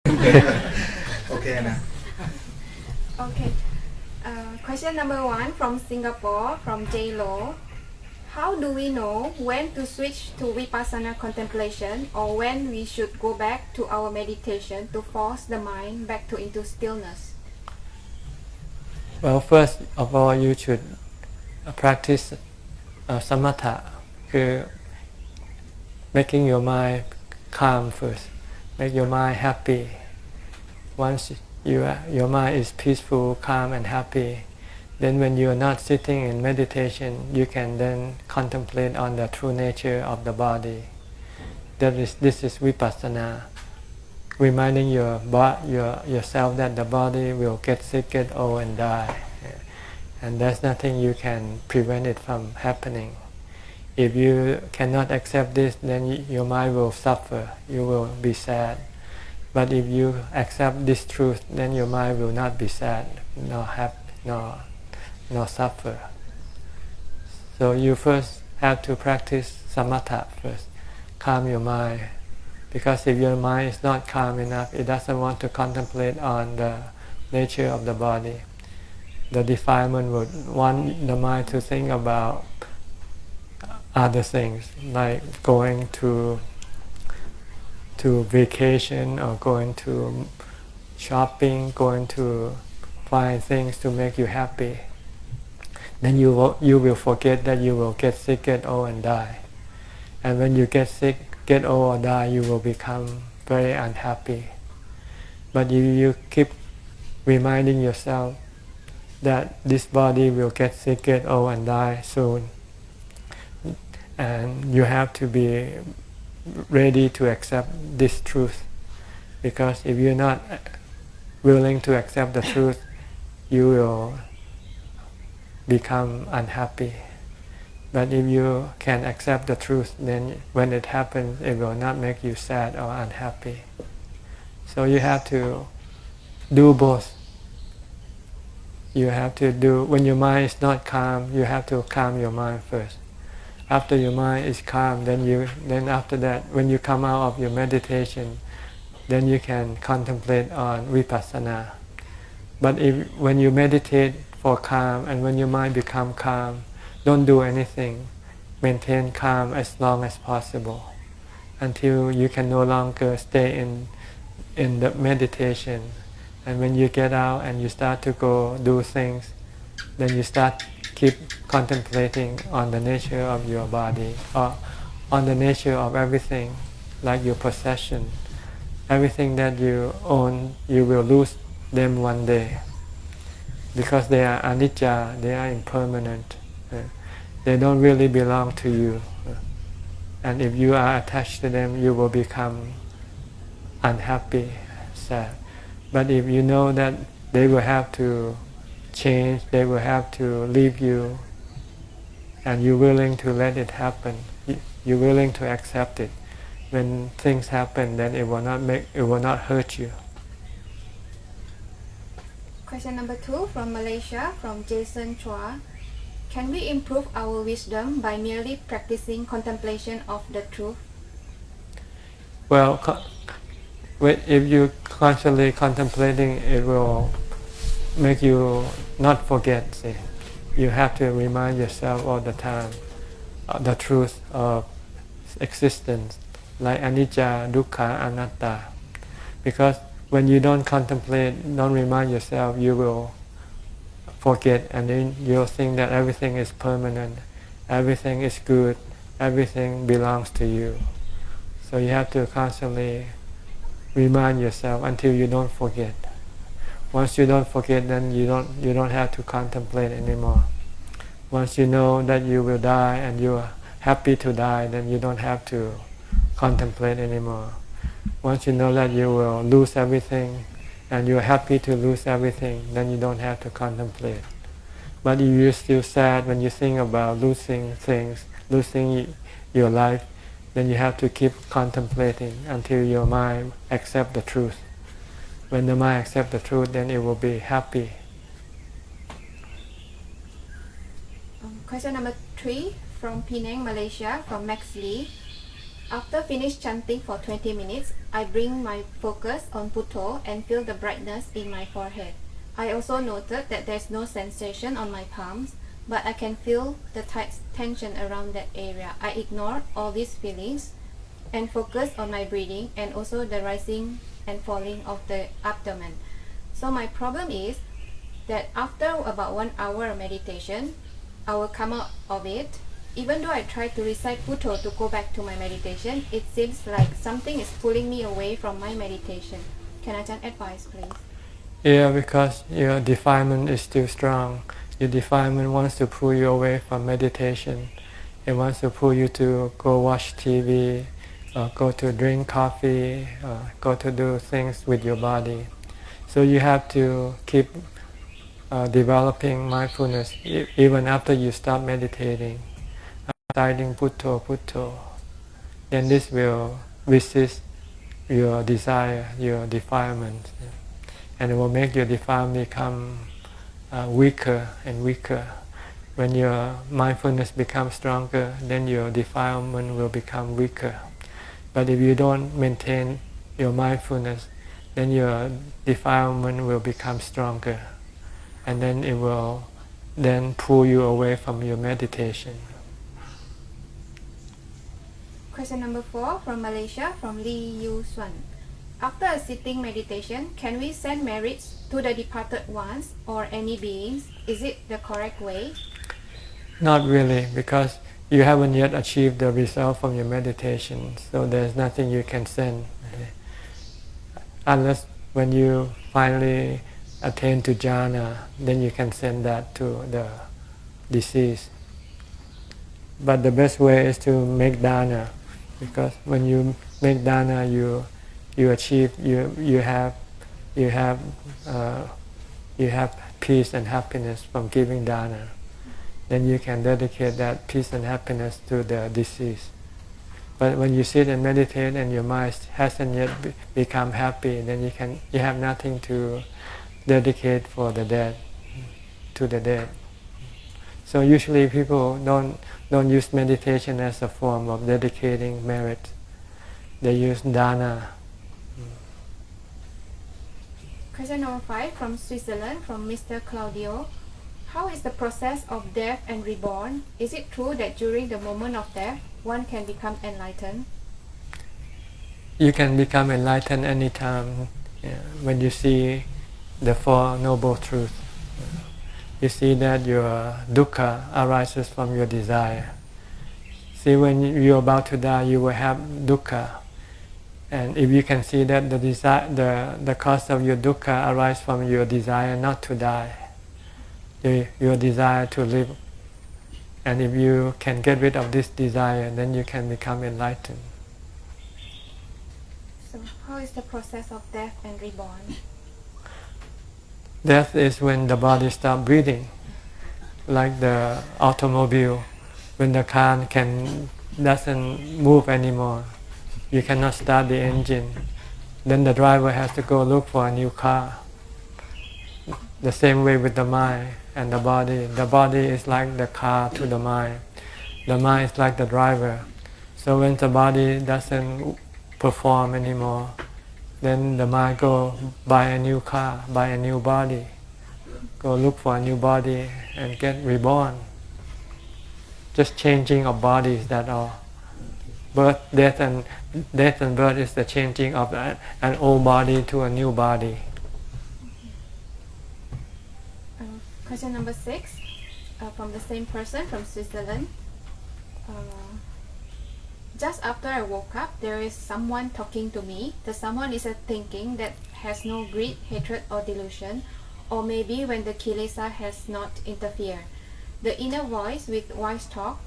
Okay na. Okay. Question number 1 from Singapore, from J Lo. How do we know when to switch to vipassana contemplation or when we should go back to our meditation to force the mind back into stillness? Well, first of all, you should practice samatha, คือ making your mind calm first, make your mind happy. Once your mind is peaceful, calm and happy, then when you are not sitting in meditation, you can then contemplate on the true nature of the body. This is vipassana, reminding yourself that the body will get sick, get old and die, and there's nothing you can prevent it from happening. If you cannot accept this, then your mind will suffer, you will be sad. But if you accept this truth, then your mind will not be sad, nor happy, nor suffer. So you first have to practice samatha first, calm your mind. Because if your mind is not calm enough, it doesn't want to contemplate on the nature of the body. The defilement would want the mind to think about other things, like going to vacation or going to shopping, going to find things to make you happy. Then you will forget that you will get sick, get old and die. And when you get sick, get old or die, you will become very unhappy. But if you keep reminding yourself that this body will get sick, get old and die soon, and you have to be ready to accept this truth, because if you're not willing to accept the truth, you will become unhappy. But if you can accept the truth, then when it happens, it will not make you sad or unhappy. So you have to do both. You have to do, when your mind is not calm, you have to calm your mind first. After your mind is calm, then after that, when you come out of your meditation, then you can contemplate on vipassana. But when you meditate for calm and when your mind become calm, don't do anything. Maintain calm as long as possible until you can no longer stay in the meditation. And when you get out and you start to go do things, then you start keep contemplating on the nature of your body, or on the nature of everything, like your possession. Everything that you own, you will lose them one day, because they are anicca, they are impermanent. They don't really belong to you. And if you are attached to them, you will become unhappy, sad. But if you know that they will have to change, they will have to leave you, and you're willing to let it happen, you're willing to accept it. When things happen, then it will not hurt you. Question number 2 from Malaysia, from Jason Chua. Can we improve our wisdom by merely practicing contemplation of the truth? Well, if you constantly contemplating, it will make you not forget. See, you have to remind yourself all the time the truth of existence, like anicca, dukkha, anatta. Because when you don't contemplate, don't remind yourself, you will forget, and then you'll think that everything is permanent, everything is good, everything belongs to you. So you have to constantly remind yourself until you don't forget. Once you don't forget, then you don't have to contemplate anymore. Once you know that you will die and you are happy to die, then you don't have to contemplate anymore. Once you know that you will lose everything and you are happy to lose everything, then you don't have to contemplate. But if you're still sad when you think about losing things, losing your life, then you have to keep contemplating until your mind accepts the truth. When the mind accepts the truth, then it will be happy. Question number 3 from Penang, Malaysia, from Max Lee. After finish chanting for 20 minutes, I bring my focus on Putto and feel the brightness in my forehead. I also noted that there's no sensation on my palms, but I can feel the tight tension around that area. I ignore all these feelings and focus on my breathing and also the rising and falling of the abdomen. So my problem is that after about 1 hour of meditation, I will come out of it. Even though I try to recite Putto to go back to my meditation, it seems like something is pulling me away from my meditation. Can Ajahn advise, please? Yeah, because your defilement is still strong. Your defilement wants to pull you away from meditation. It wants to pull you to go watch TV, or go to drink coffee, or go to do things with your body. So you have to keep developing mindfulness even after you stop meditating. Reciting Putto, Putto, then this will resist your desire, your defilement, and it will make your defilement become weaker and weaker. When your mindfulness becomes stronger, then your defilement will become weaker. But if you don't maintain your mindfulness, then your defilement will become stronger, and then it will then pull you away from your meditation. Question number 4 from Malaysia, from Lee Yu Swan. After a sitting meditation, can we send merits to the departed ones or any beings? Is it the correct way? Not really, because you haven't yet achieved the result from your meditation, so there's nothing you can send. Unless when you finally attain to jhana, then you can send that to the deceased. But the best way is to make dana, because when you make dana, you achieve, you have peace and happiness from giving dana. Then you can dedicate that peace and happiness to the deceased. But when you sit and meditate and your mind hasn't yet become happy, then you have nothing to dedicate for the dead, to the dead. So usually people don't use meditation as a form of dedicating merit. They use dana. Question number 5 from Switzerland, from Mr. Claudio. How is the process of death and reborn? Is it true that during the moment of death, one can become enlightened? You can become enlightened anytime when you see the Four Noble Truths. You see that your dukkha arises from your desire. See, when you're about to die, you will have dukkha. And if you can see that the cause of your dukkha arises from your desire not to die, your desire to live, and if you can get rid of this desire, then you can become enlightened. So how is the process of death and reborn? Death is when the body stops breathing, like the automobile. When the car doesn't move anymore, you cannot start the engine, then the driver has to go look for a new car. The same way with the mind and the body. The body is like the car to the mind. The mind is like the driver. So when the body doesn't perform anymore, then the mind go buy a new car, buy a new body, go look for a new body and get reborn. Just changing of bodies, that all. Birth, death and birth is the changing of an old body to a new body. Question number 6 from the same person, from Switzerland. Just after I woke up, there is someone talking to me. The someone is a thinking that has no greed, hatred or delusion, or maybe when the kilesa has not interfered. The inner voice with wise talk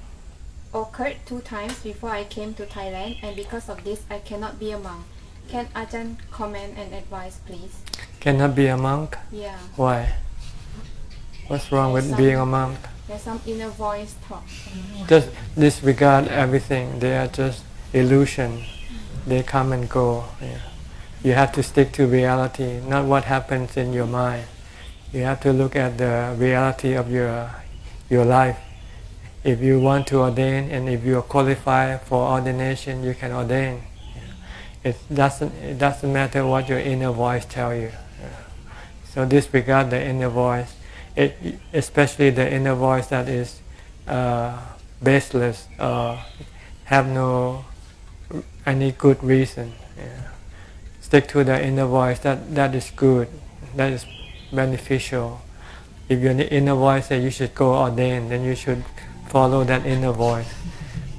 occurred 2 times before I came to Thailand, and because of this I cannot be a monk. Can Ajahn comment and advise, please? Cannot be a monk? Yeah. Why? What's wrong with being a monk? There's some inner voice talk. Just disregard everything. They are just illusion. They come and go. Yeah. You have to stick to reality, not what happens in your mind. You have to look at the reality of your life. If you want to ordain and if you are qualified for ordination, you can ordain. It doesn't matter what your inner voice tells you. So disregard the inner voice, especially the inner voice that is baseless or have no any good reason. Stick to the inner voice that is good, that is beneficial. If your inner voice says you should go ordain, then you should follow that inner voice.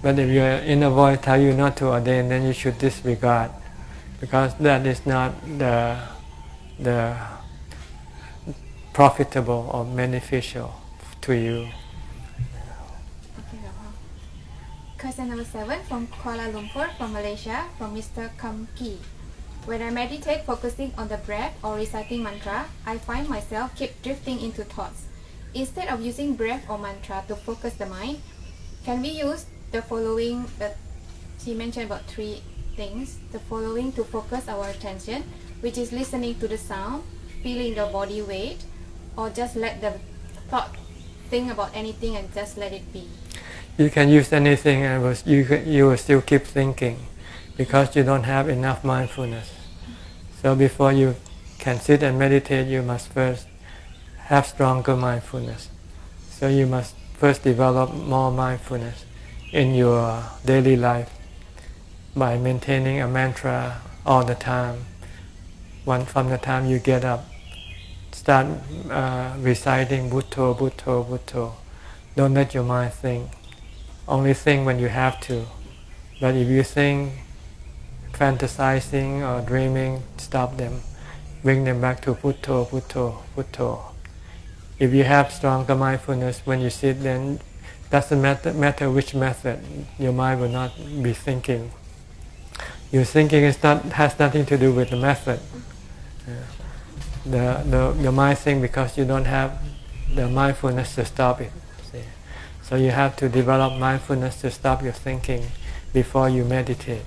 But if your inner voice tells you not to ordain, then you should disregard, because that is not the profitable or beneficial to you. Okay, question number 7 from Kuala Lumpur, from Malaysia, from Mr. Kamki. When I meditate focusing on the breath or reciting mantra, I find myself keep drifting into thoughts. Instead of using breath or mantra to focus the mind, can we use the following, that she mentioned about 3 things, the following to focus our attention, which is listening to the sound, feeling the body weight, or just let the thought think about anything and just let it be? You can use anything and you will still keep thinking, because you don't have enough mindfulness. So before you can sit and meditate, you must first have stronger mindfulness. So you must first develop more mindfulness in your daily life by maintaining a mantra all the time. From the time you get up, start reciting Bhutto, Bhutto, Bhutto. Don't let your mind think. Only think when you have to. But if you think fantasizing or dreaming, stop them. Bring them back to Bhutto, Bhutto, Bhutto. If you have stronger mindfulness when you sit, then doesn't matter which method, your mind will not be thinking. Your thinking has nothing to do with the method. Your mind thinks because you don't have the mindfulness to stop it. See? So you have to develop mindfulness to stop your thinking before you meditate.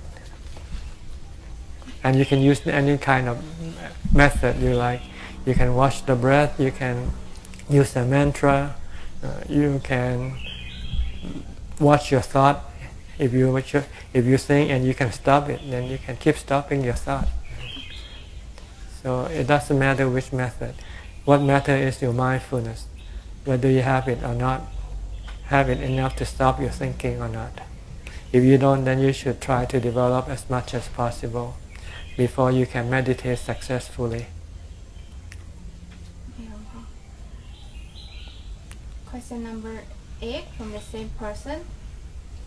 And you can use any kind of method you like. You can watch the breath, you can use a mantra, you can watch your thought. If you think and you can stop it, then you can keep stopping your thought. So it doesn't matter which method. What matters is your mindfulness, whether you have it or not, have it enough to stop your thinking or not. If you don't, then you should try to develop as much as possible before you can meditate successfully. Question number 8 from the same person,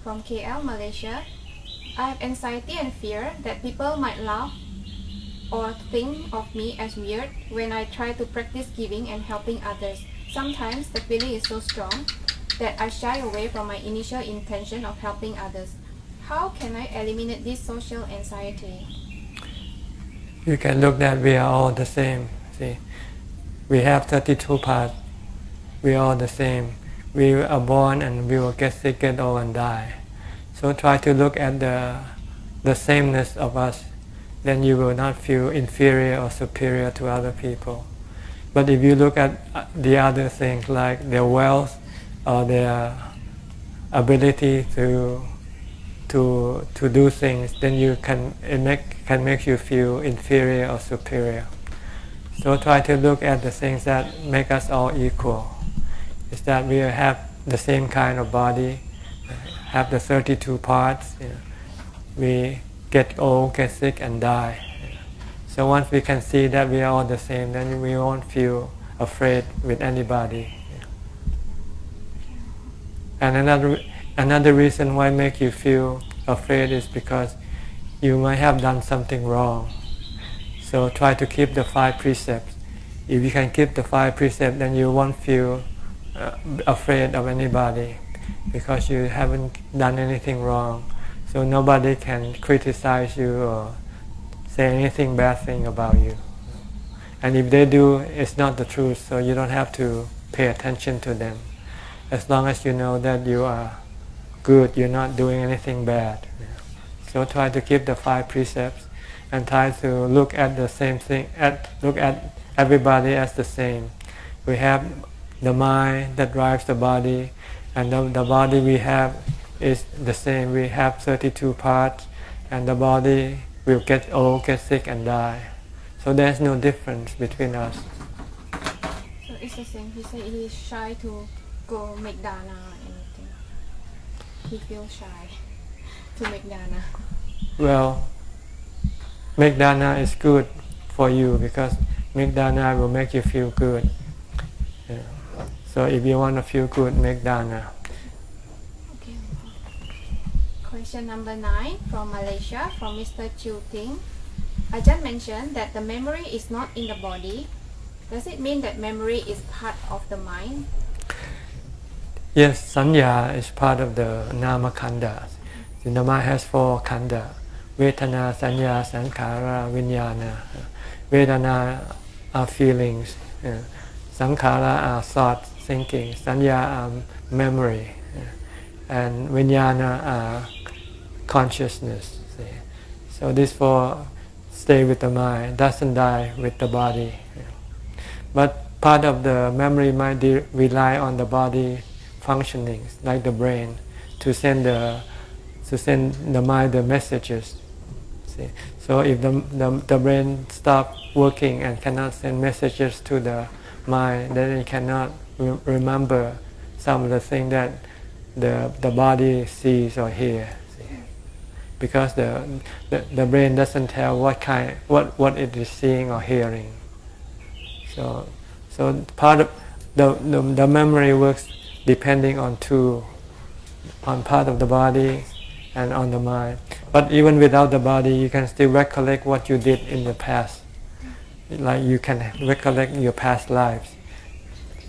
from KL, Malaysia. I have anxiety and fear that people might laugh or think of me as weird when I try to practice giving and helping others. Sometimes the feeling is so strong that I shy away from my initial intention of helping others. How can I eliminate this social anxiety? You can look that we are all the same. See, we have 32 parts. We are all the same. We are born and we will get sick, get old and die. So try to look at the sameness of us. Then you will not feel inferior or superior to other people. But if you look at the other things like their wealth or their ability to do things, then it can make you feel inferior or superior. So try to look at the things that make us all equal. Is that we have the same kind of body, have the 32 parts. We get old, get sick, and die. So once we can see that we are all the same, then we won't feel afraid with anybody. And another reason why make you feel afraid is because you might have done something wrong. So try to keep the 5 precepts. If you can keep the 5 precepts, then you won't feel afraid of anybody, because you haven't done anything wrong. So nobody can criticize you or say anything bad thing about you. And if they do, it's not the truth, so you don't have to pay attention to them. As long as you know that you are good, you're not doing anything bad. So try to keep the 5 precepts and try to look at the same thing, look at everybody as the same. We have the mind that drives the body, and the body we have is the same. We have 32 parts, and the body will get old, get sick, and die. So there's no difference between us. So it's the same. He said he's shy to go make dana or anything. He feels shy to make dana. Well, make dana is good for you because make dana will make you feel good. Yeah. So if you want to feel good, make dana. Okay. Question number 9 from Malaysia, from Mr. Chiu Ting. Ajahn mentioned that the memory is not in the body. Does it mean that memory is part of the mind? Yes, sanya is part of the nama khandha. The nama has 4 khandha: Vedana, sanya, sankhara, vijnana. Vedana are feelings. Sankhara are thoughts, thinking. Sanya are memory. And vijnana are consciousness. See? So these 4 stay with the mind, doesn't die with the body. But part of the memory might rely on the body functioning, like the brain, to send the mind the messages. See? So if the brain stops working and cannot send messages to the mind, then it cannot remember some of the things that the body sees or hears. Because the brain doesn't tell what it is seeing or hearing. So part of the memory works depending on part of the body and on the mind. But even without the body, you can still recollect what you did in the past. Like you can recollect your past lives.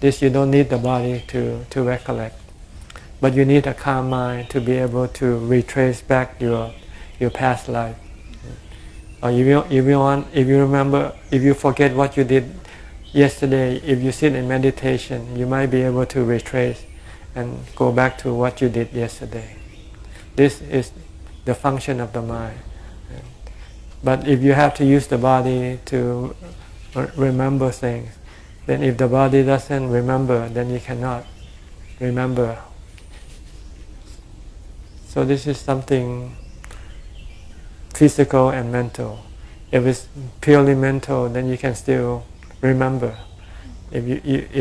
This you don't need the body to recollect. But you need a calm mind to be able to retrace back your past life. Or if you forget what you did yesterday, if you sit in meditation, you might be able to retrace and go back to what you did yesterday. This is the function of the mind. But if you have to use the body to remember things, then if the body doesn't remember, then you cannot remember. So this is something physical and mental. If it's purely mental, then you can still remember. If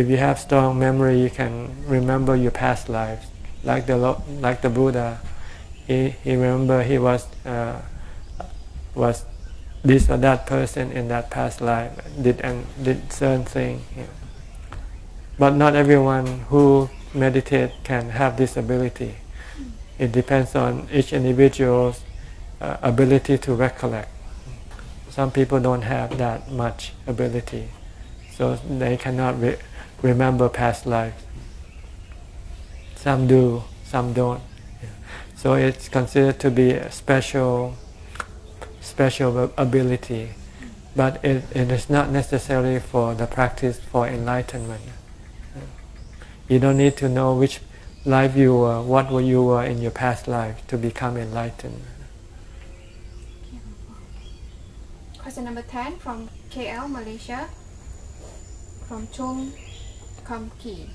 you have strong memory, you can remember your past lives. Like the Buddha, he remember he was this or that person in that past life, did certain thing. Yeah. But not everyone who meditate can have this ability. It depends on each individual's ability to recollect. Some people don't have that much ability, so they cannot remember past lives. Some do, some don't. Yeah. So it's considered to be a special ability, but it is not necessary for the practice for enlightenment. You don't need to know which life you were, what you were in your past life to become enlightened. Question number 10 from KL, Malaysia, from Chung Kam Ki.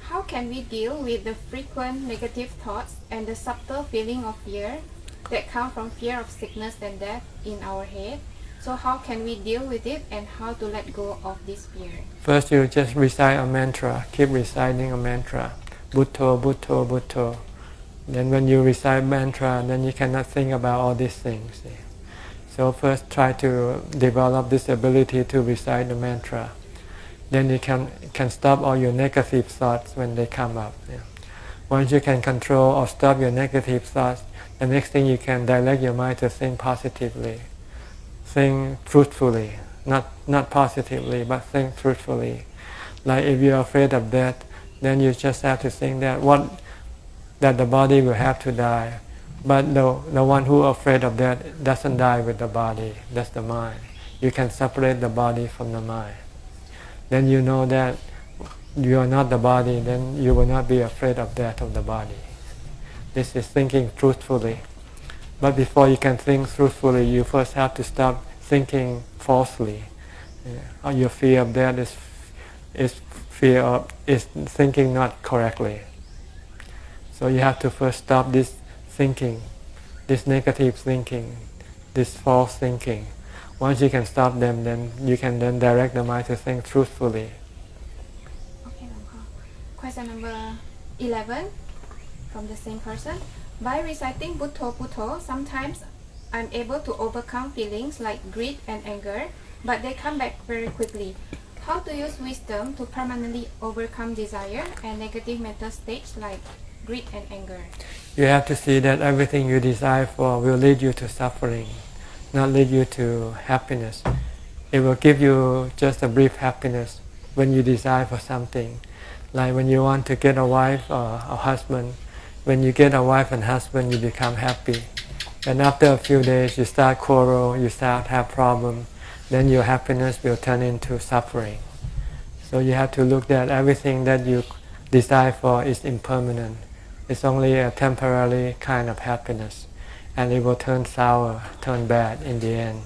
How can we deal with the frequent negative thoughts and the subtle feeling of fear that come from fear of sickness and death in our head? So how can we deal with it and how to let go of this fear? First, you just recite a mantra. Keep reciting a mantra. Bhutto, Bhutto, Bhutto. Then when you recite mantra, then you cannot think about all these things. So first try to develop this ability to recite the mantra. Then you can stop all your negative thoughts when they come up. Once you can control or stop your negative thoughts, the next thing you can direct your mind to think positively. Think fruitfully. Not positively, but think fruitfully. Like if you're afraid of death, then you just have to think that the body will have to die. But the one who is afraid of death doesn't die with the body. That's the mind. You can separate the body from the mind. Then you know that you are not the body, then you will not be afraid of death of the body. This is thinking truthfully. But before you can think truthfully, you first have to stop thinking falsely. Your fear of death is thinking not correctly. So you have to first stop this thinking, this negative thinking, this false thinking. Once you can stop them, then you can then direct the mind to think truthfully. Okay, question number 11 from the same person. By reciting Bhutto Bhutto, sometimes I'm able to overcome feelings like greed and anger, but they come back very quickly. How to use wisdom to permanently overcome desire and negative mental states like greed and anger? You have to see that everything you desire for will lead you to suffering, not lead you to happiness. It will give you just a brief happiness when you desire for something. Like when you want to get a wife or a husband, when you get a wife and husband, you become happy. And after a few days, you start quarrel, you start have problem, then your happiness will turn into suffering. So you have to look that everything that you desire for is impermanent. It's only a temporary kind of happiness, and it will turn sour, turn bad in the end.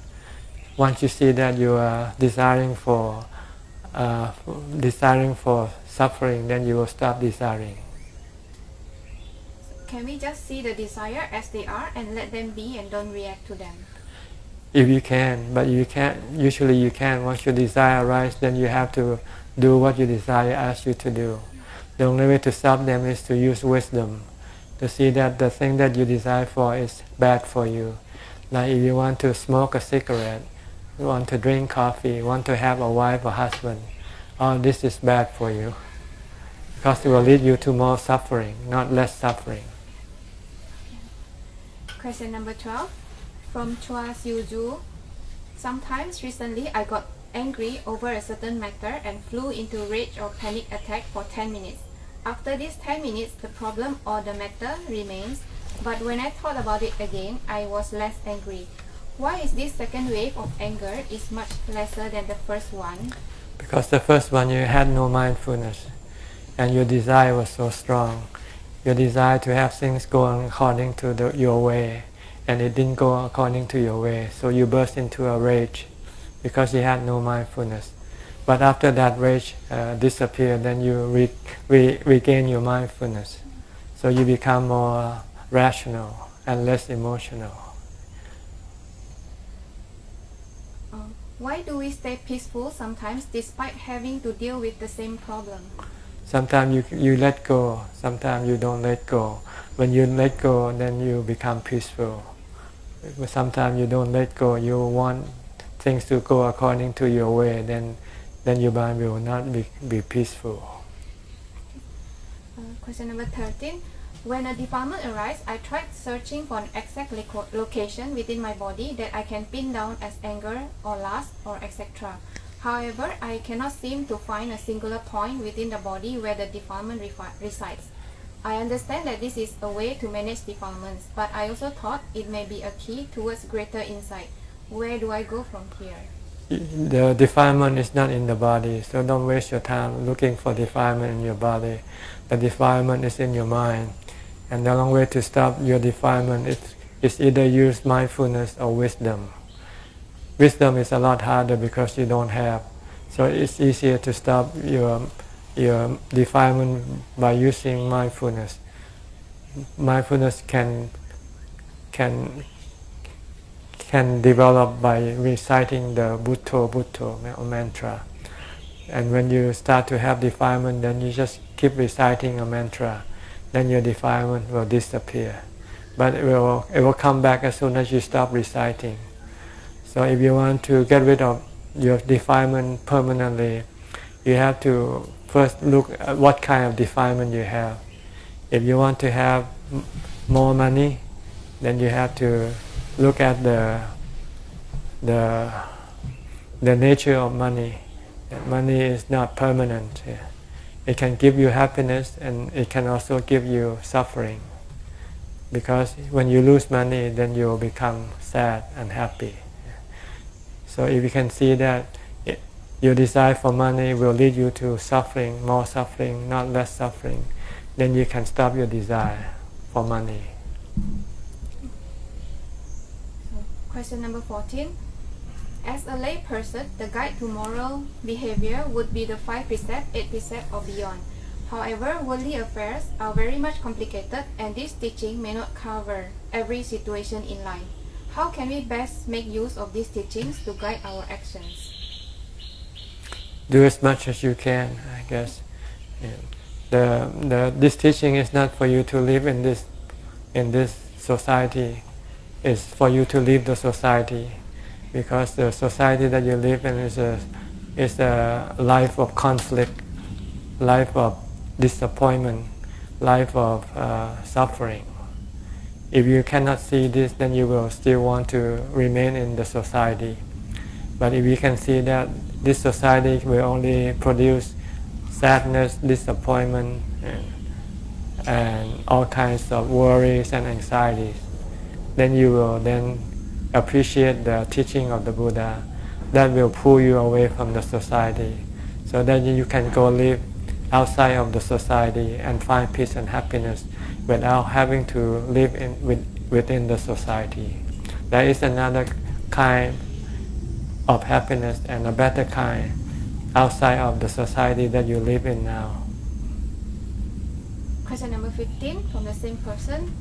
Once you see that you are desiring for suffering, then you will stop desiring. Can we just see the desire as they are and let them be and don't react to them? If you can, but you can't. Usually you can. Once your desire arises, then you have to do what your desire asks you to do. The only way to stop them is to use wisdom, to see that the thing that you desire for is bad for you. Like if you want to smoke a cigarette, you want to drink coffee, you want to have a wife or husband, all this is bad for you, because it will lead you to more suffering, not less suffering. Question number 12 from Chua Siu-ju. Sometimes recently I got angry over a certain matter and flew into rage or panic attack for 10 minutes. After these 10 minutes, the problem or the matter remains, but when I thought about it again, I was less angry. Why is this second wave of anger is much lesser than the first one? Because the first one you had no mindfulness, and your desire was so strong. Your desire to have things go according to your way, and it didn't go according to your way, so you burst into a rage because you had no mindfulness. But after that rage disappeared, then you regain your mindfulness, so you become more rational and less emotional. Why do we stay peaceful sometimes despite having to deal with the same problem? Sometimes you let go, sometimes you don't let go. When you let go, then you become peaceful. But sometimes you don't let go, you want things to go according to your way, then your mind will not be peaceful. Question number 13. When a defilement arises, I tried searching for an exact location within my body that I can pin down as anger or lust or etc. However, I cannot seem to find a singular point within the body where the defilement resides. I understand that this is a way to manage defilements, but I also thought it may be a key towards greater insight. Where do I go from here? The defilement is not in the body, so don't waste your time looking for defilement in your body. The defilement is in your mind. And the only way to stop your defilement is either use mindfulness or wisdom. Wisdom is a lot harder because you don't have. So it's easier to stop your defilement by using mindfulness. Mindfulness can develop by reciting the Bhutto Bhutto or mantra. And when you start to have defilement, then you just keep reciting a mantra. Then your defilement will disappear. But it will come back as soon as you stop reciting. So if you want to get rid of your defilement permanently, you have to first look at what kind of defilement you have. If you want to have more money, then you have to look at the nature of money. That money is not permanent. It can give you happiness and it can also give you suffering. Because when you lose money, then you will become sad and unhappy. So if you can see that your desire for money will lead you to suffering, more suffering, not less suffering, then you can stop your desire for money. Question number 14. As a lay person, the guide to moral behavior would be the 5 precepts, 8 precepts or beyond. However, worldly affairs are very much complicated and this teaching may not cover every situation in life. How can we best make use of these teachings to guide our actions? Do as much as you can, I guess. This teaching is not for you to live in this society. It's for you to leave the society, because the society that you live in is a life of conflict, life of disappointment, life of suffering. If you cannot see this, then you will still want to remain in the society. But if you can see that this society will only produce sadness, disappointment, and all kinds of worries and anxieties, then you will then appreciate the teaching of the Buddha that will pull you away from the society, so that you can go live outside of the society and find peace and happiness without having to live within the society. There is another kind of happiness and a better kind outside of the society that you live in now. Question number 15 from the same person,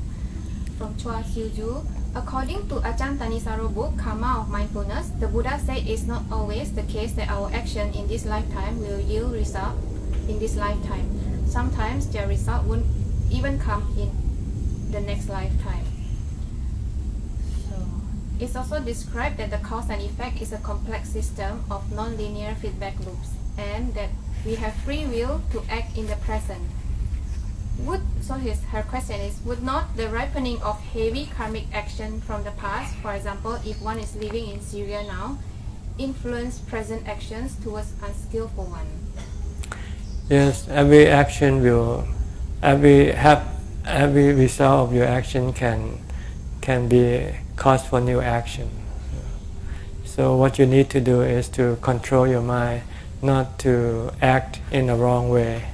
from Chua Siuju. According to Ajahn Thanisaro book, Karma of Mindfulness, the Buddha said it's not always the case that our action in this lifetime will yield result in this lifetime. Sometimes their result won't even come in the next lifetime. So it's also described that the cause and effect is a complex system of non-linear feedback loops, and that we have free will to act in the present. Her question is, would not the ripening of heavy karmic action from the past, for example, if one is living in Syria now, influence present actions towards unskillful one? Yes, every result of your action can be cause for new action. So what you need to do is to control your mind, not to act in the wrong way.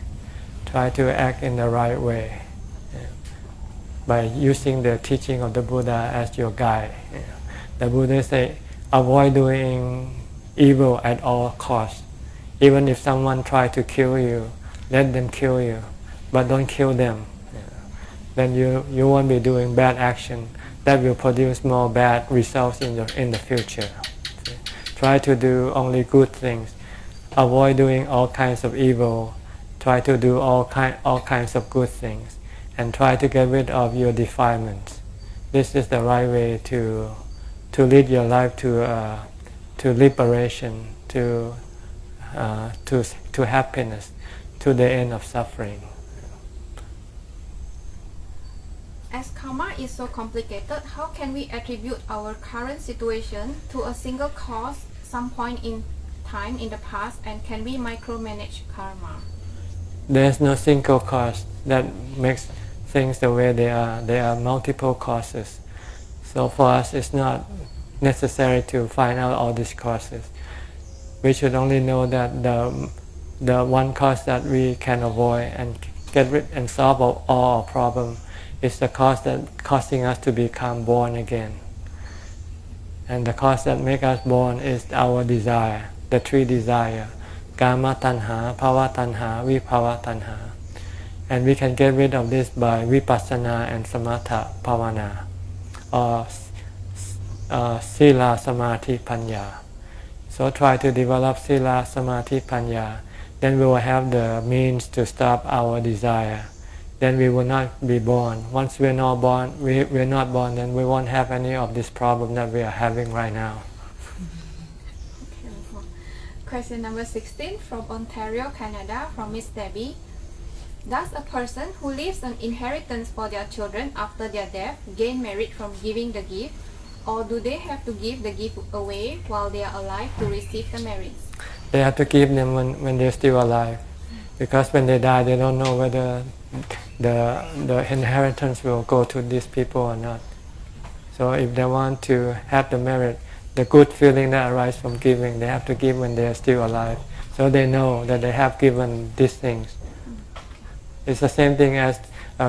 Try to act in the right way, by using the teaching of the Buddha as your guide. The Buddha said, avoid doing evil at all costs. Even if someone tries to kill you, let them kill you, but don't kill them. Then you won't be doing bad action that will produce more bad results in the future. Try to do only good things. Avoid doing all kinds of evil. Try to do all kinds of good things, and try to get rid of your defilements. This is the right way to lead your life to liberation, to happiness, to the end of suffering. As karma is so complicated, how can we attribute our current situation to a single cause some point in time in the past, and can we micromanage karma? There's no single cause that makes things the way they are. There are multiple causes. So for us, it's not necessary to find out all these causes. We should only know that the one cause that we can avoid and get rid and solve all our problems is the cause that causing us to become born again. And the cause that makes us born is our desire, the three desires. Kama tanha, Bhava tanha, Vibhava tanha. And we can get rid of this by vipassana and samatha bhavana, or sila, samadhi, panya. So try to develop sila, samadhi, panya. Then we will have the means to stop our desire. Then we will not be born. Once we're not born, then we won't have any of this problem that we are having right now. Question number 16 from Ontario, Canada, from Miss Debbie. Does a person who leaves an inheritance for their children after their death gain merit from giving the gift, or do they have to give the gift away while they are alive to receive the merits? They have to give them when they're still alive, because when they die, they don't know whether the inheritance will go to these people or not. So if they want to have the merit, the good feeling that arises from giving, they have to give when they are still alive, so they know that they have given these things. It's the same thing as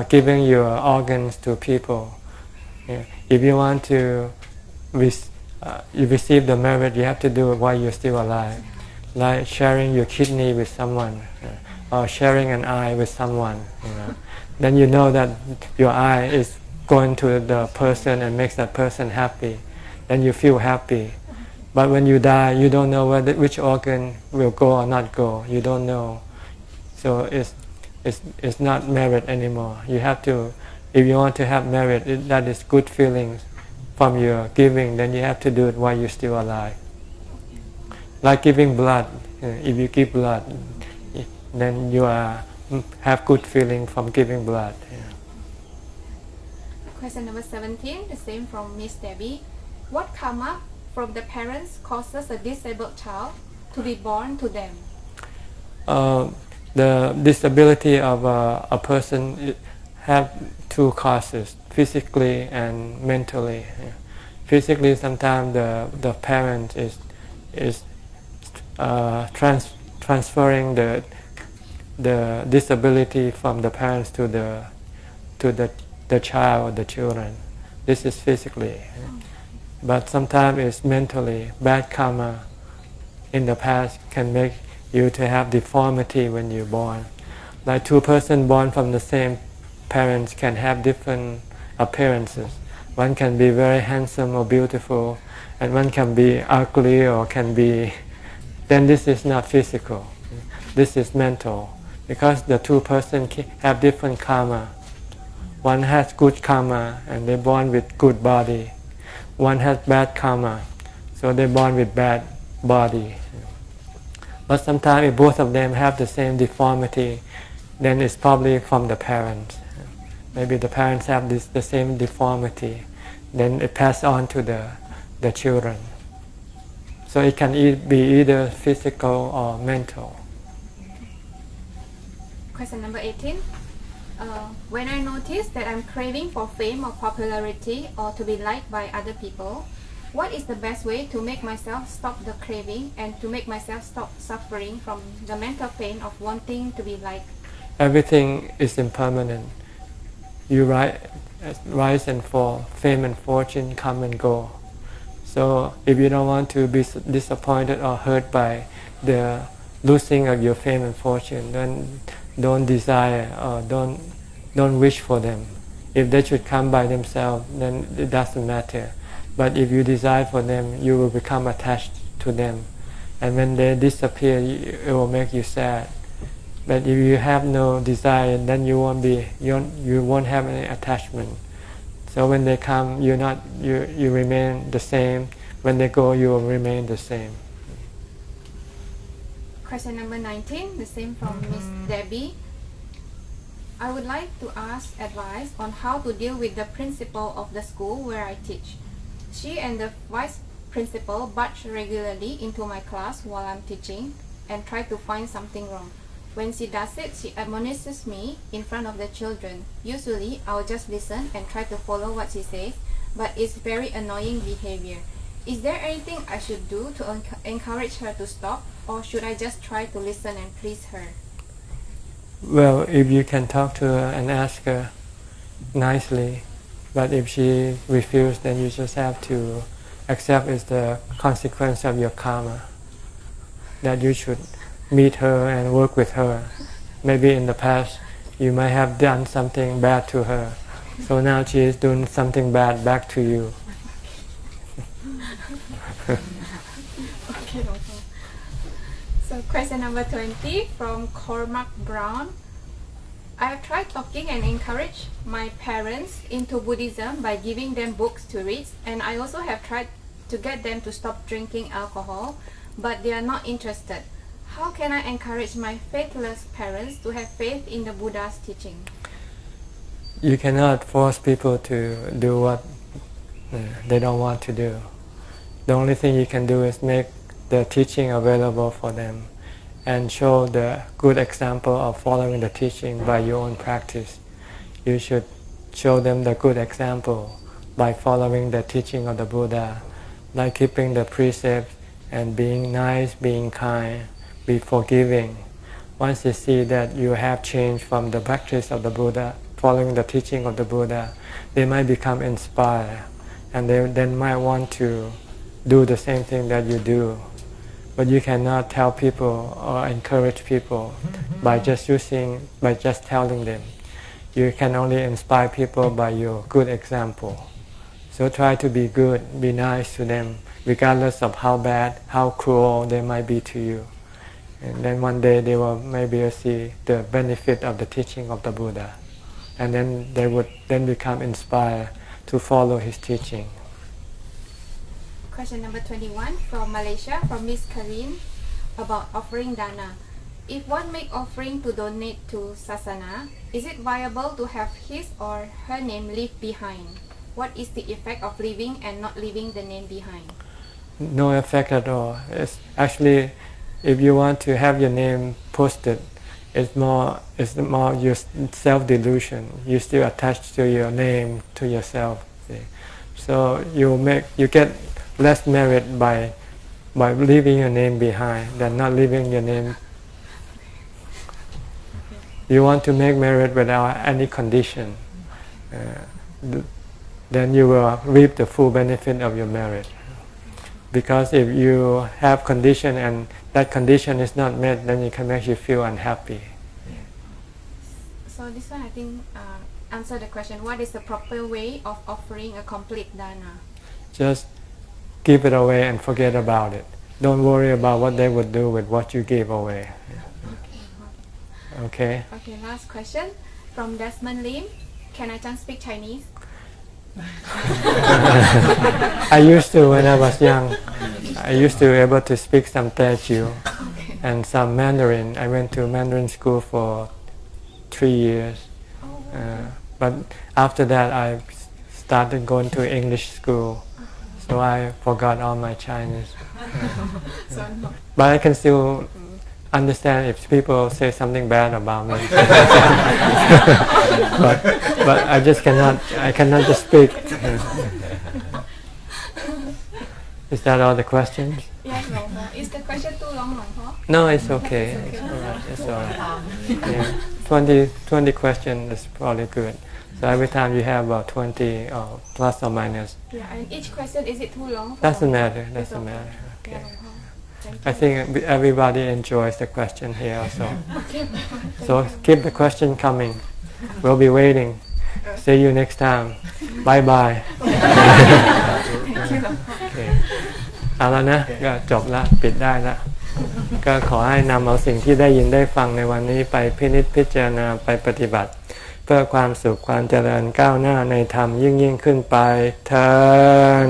giving your organs to people. If you want to receive the merit, you have to do it while you're still alive. like sharing your kidney with someone, or sharing an eye with someone. Then you know that your eye is going to the person and makes that person happy. Then you feel happy. But when you die, you don't know which organ will go or not go. You don't know. So it's not merit anymore. You have to, if you want to have merit, that is good feelings from your giving, then you have to do it while you're still alive. Like giving blood. If you give blood, then you have good feeling from giving blood. Question number 17, the same from Miss Debbie. What karma from the parents causes a disabled child to be born to them? The disability of a person have two causes, physically and mentally. Physically, sometimes the parent is transferring the disability from the parents to the child or the children. This is physically. But sometimes it's mentally. Bad karma in the past can make you to have deformity when you're born. Like two persons born from the same parents can have different appearances. One can be very handsome or beautiful, and one can be ugly or can be... Then this is not physical. This is mental. Because the two persons have different karma. One has good karma and they're born with good body. One has bad karma, so they're born with bad body. But sometimes if both of them have the same deformity, then it's probably from the parents. Maybe the parents have the same deformity, then it passes on to the children. So it can be either physical or mental. Question number 18. When I notice that I'm craving for fame or popularity or to be liked by other people, what is the best way to make myself stop the craving and to make myself stop suffering from the mental pain of wanting to be liked? Everything is impermanent. You rise and fall. Fame and fortune come and go. So if you don't want to be disappointed or hurt by the losing of your fame and fortune, then don't desire or don't wish for them. If they should come by themselves, then it doesn't matter. But if you desire for them, you will become attached to them, and when they disappear, it will make you sad. But if you have no desire, then you won't have any attachment. So when they come, you remain the same. When they go, you will remain the same. Question number 19, the same from Miss Debbie. I would like to ask advice on how to deal with the principal of the school where I teach. She and the vice principal barge regularly into my class while I'm teaching and try to find something wrong. When she does it, she admonishes me in front of the children. Usually, I'll just listen and try to follow what she says, but it's very annoying behavior. Is there anything I should do to encourage her to stop, or should I just try to listen and please her? Well, if you can talk to her and ask her nicely, but if she refuses, then you just have to accept it's the consequence of your karma, that you should meet her and work with her. Maybe in the past you might have done something bad to her, so now she is doing something bad back to you. Okay, so question number 20 from Cormac Brown. I have tried talking and encourage my parents into Buddhism by giving them books to read, and I also have tried to get them to stop drinking alcohol, but they are not interested. How can I encourage my faithless parents to have faith in the Buddha's teaching? You cannot force people to do what they don't want to do. The only thing you can do is make the teaching available for them and show the good example of following the teaching by your own practice. You should show them the good example by following the teaching of the Buddha, like keeping the precepts and being nice, being kind, be forgiving. Once they see that you have changed from the practice of the Buddha, following the teaching of the Buddha, they might become inspired and they then might want to do the same thing that you do. but you cannot tell people or encourage people by just telling them. You can only inspire people by your good example. So try to be good, be nice to them, regardless of how bad, how cruel they might be to you. And then one day they will maybe see the benefit of the teaching of the Buddha. And then they would then become inspired to follow his teaching. Question number 21 from Malaysia, from Miss Karin, about offering dana. If one make offering to donate to Sasana, is it viable to have his or her name leave behind? What is the effect of leaving and not leaving the name behind? No effect at all. It's actually, if you want to have your name posted, it's more your self-delusion. You still attached to your name, to yourself. See? So you get less merit by leaving your name behind than not leaving your name. You want to make merit without any condition. Then you will reap the full benefit of your merit. Because if you have condition and that condition is not met, then it can make you feel unhappy. So this one I think answer the question, what is the proper way of offering a complete dana? Just give it away and forget about it. Don't worry about what they would do with what you gave away. Okay? Okay, last question from Desmond Lim. Can Ajahn speak Chinese? I used to when I was young. I used to be able to speak some Teochew and some Mandarin. I went to Mandarin school for 3 years. But after that I started going to English school. So I forgot all my Chinese. But I can still understand if people say something bad about me. but I cannot just speak. Is that all the questions? Yes, Longpo. Is the question too long, Longpo? No, it's okay. It's all right. Yeah. 20 questions is probably good. So every time you have about 20 plus or minus. Yeah, and each question, is it too long? Doesn't matter. Doesn't matter. Okay. I think everybody enjoys the question here also. So keep the question coming. We'll be waiting. See you next time. Bye bye. เอาแล้วนะก็จบละปิดได้ละก็ขอให้นำเอาสิ่งที่ได้ยินได้ฟังในวันนี้ไปพินิจพิจารณาไปปฏิบัติเพื่อความสุขความเจริญก้าวหน้าในธรรมยิ่งขึ้นไปเทอญ